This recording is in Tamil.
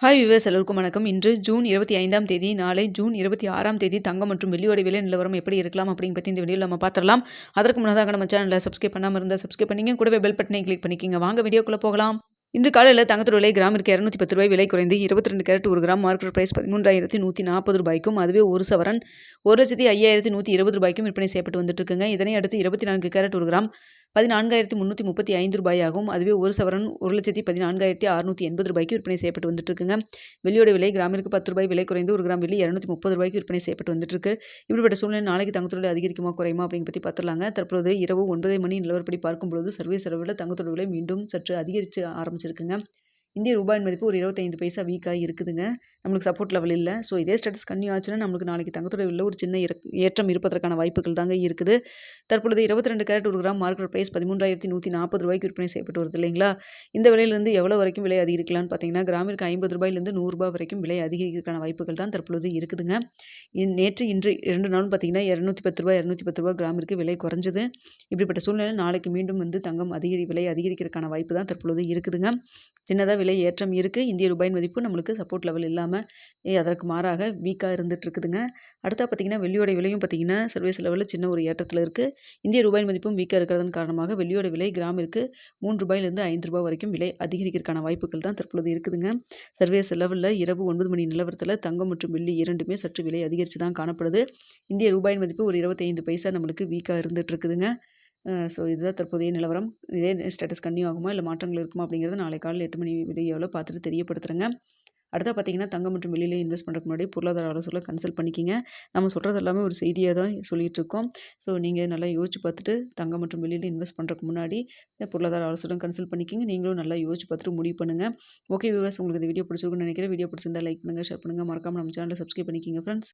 ஹாய் வியூவர்ஸ் எல்லோருக்கும் வணக்கம். இன்று ஜூன் 25ஆம் தேதி, நாளை ஜூன் 26ஆம் தேதி தங்கம் மற்றும் வெள்ளியோட விலை நிலவரம் எப்படி இருக்கலாம் அப்படின்னு பற்றி இந்த வீடியோவில் நம்ம பார்த்துடலாம். அதற்கு முன்னதாக நம்ம சேனலை சப்ஸ்கிரைப் பண்ணாமல் இருந்தால் சப்ஸ்கிரைப் பண்ணிங்க, கூடவே பெல் பட்டனை கிளிக் பண்ணிக்கிங்க. வாங்க வீடியோக்குள்ளே போகலாம். இன்று காலையில் தங்கத்தோட விலை கிராமிற்கு 210 ரூபாய் விலை குறைந்து 22 கேரட் 1 கிராம் மார்க்கெட் பிரைஸ் 13,140 ரூபாய்க்கும், அதுவே ஒரு சவரன் 1,05,120 ரூபாய்க்கும் விற்பனை செய்யப்பட்டு வந்துட்டு இருக்குங்க. இதனை அடுத்து 24 கேரட் 1 கிராம் 14,335 ரூபாயாகவும், அதுவே ஒரு சவரன் 1,14,680 ரூபாய்க்கு விற்பனை செய்யப்பட்டு வந்துட்டு இருக்குங்க. வெள்ளியோட விலை கிராமிற்கு 10 ரூபாய் விலை குறைந்து 1 கிராம் வெள்ளி 230 ரூபாய்க்கு விற்பனை செய்யப்பட்டு வந்துட்டு இருக்கு. இப்படிப்பட்ட சூழ்நிலை நாளைக்கு தங்கத்தோட விலை அதிகரிக்குமா குறையுமா அப்படின்னு பற்றி பார்த்துலாங்க. தற்போது இரவு 9 மணி நிலவரப்படி பார்க்கும்பொழுது சர்வீஸ் அளவில் தங்கத்தோட விலை மீண்டும் சற்று அதிகரித்து ஆரம்பிச்சிருக்குங்க. இந்திய ரூபாயின் மதிப்பு ஒரு 25 பைசா வீக்காக இருக்குதுங்க. நம்மளுக்கு சப்போர்ட் லெவல் இல்லை. ஸோ இதே ஸ்டேட்டஸ் கன்டினியூ ஆச்சுன்னா நம்மளுக்கு நாளைக்கு தங்கத்தோட விலையில் ஒரு சின்ன ஏற்றம் இருப்பதற்கான வாய்ப்புகள் தாங்க இருக்குது. தற்பொழுது 22 கேரட் 1 கிராம் மார்க்கெட் பிரைஸ் 13,140 ரூபாய்க்கு விற்பனை செய்யப்பட்டு வருது இல்லைங்களா? இந்த விலையிலிருந்து எவ்வளோ வரைக்கும் விலை அதிகரிக்கலாம்னு பார்த்தீங்கன்னா, கிராமிற்கு 50 ரூபாயிலிருந்து 100 ரூபாய் வரைக்கும் விலை அதிகரிக்கிறதுக்கான வாய்ப்புகள் தான் தற்பொழுது இருக்குதுங்க. நேற்று இன்று 2 நாளும் பார்த்தீங்கன்னா 210 ரூபாய் 210 ரூபாய் கிராமிற்கு விலை குறைஞ்சது. இப்படிப்பட்ட சூழ்நிலை நாளைக்கு மீண்டும் தங்கம் விலை அதிகரிக்கிறதுக்கான வாய்ப்பு தான் தற்பொழுது இருக்குதுங்க. சின்னதாக விலை ஏற்றம் இருக்குது. இந்திய ரூபாயின் மதிப்பு நம்மளுக்கு சப்போர்ட் லெவல் இல்லாமல் அதற்கு மாறாக வீக்காக இருந்துட்டு இருக்குதுங்க. அடுத்தா பார்த்தீங்கன்னா வெள்ளியோட விலையும் பார்த்தீங்கன்னா சர்வீஸ் லெவலில் சின்ன ஒரு ஏற்றத்தில் இருக்குது. இந்திய ரூபாயின் மதிப்பும் வீக்காக இருக்கிறதன் காரணமாக வெள்ளியோட விலை கிராமிற்கு 3 ரூபாயிலிருந்து 5 ரூபாய் வரைக்கும் விலை அதிகரிக்கிறதுக்கான வாய்ப்புகள் தான் தற்பொழுது இருக்குதுங்க. சர்வீஸ் லெவலில் இரவு 9 மணி நிலவரத்தில் தங்கம் மற்றும் வெள்ளி இரண்டுமே சற்று விலை அதிகரித்து தான் காணப்படுது. இந்திய ரூபாயின் மதிப்பு ஒரு 25 பைசா நம்மளுக்கு வீக்காக இருந்துட்டு இருக்குதுங்க. ஸோ இதுதான் தற்போதைய நிலவரம். இதே ஸ்டேட்டஸ் கன்டினியூ ஆகுமா இல்லை மாற்றங்கள் இருக்குமா அப்படிங்கிறத நாளை காலையில் 8 மணி வீடியோவில் பார்த்துட்டு தெரியப்படுத்துகிறேங்க. அடுத்தா பார்த்தீங்கன்னா தங்கம் மற்றும் வெள்ளியில் இன்வெஸ்ட் பண்ணுறதுக்கு முன்னாடி பொருளாதார ஆலோசனை கன்சல்ட் பண்ணிக்கிங்க. நம்ம சொல்கிறது எல்லாமே ஒரு செய்தியாக தான் சொல்லிகிட்டு இருக்கோம். ஸோ நீங்கள் நல்லா யோசிச்சு பார்த்துட்டு தங்கம் மற்றும் வெள்ளியில் இன்வெஸ்ட் பண்ணுறதுக்கு முன்னாடி பொருளாதார ஆலோசனை கன்சல்ட் பண்ணிக்கிங்க. நீங்களும் நல்லா யோசிச்சு பார்த்துட்டு முடிவு பண்ணுங்கள். ஓகே வியூவர்ஸ், உங்களுக்கு இந்த வீடியோ பிடிச்சிருக்குன்னு நினைக்கிறேன். வீடியோ பிடிச்சிருந்தா லைக் பண்ணுங்கள், ஷேர் பண்ணுங்கள், மறக்காமல் நம்ம சேனலை சப்ஸ்கிரைப் பண்ணிக்கிங்க ஃப்ரெண்ட்ஸ்.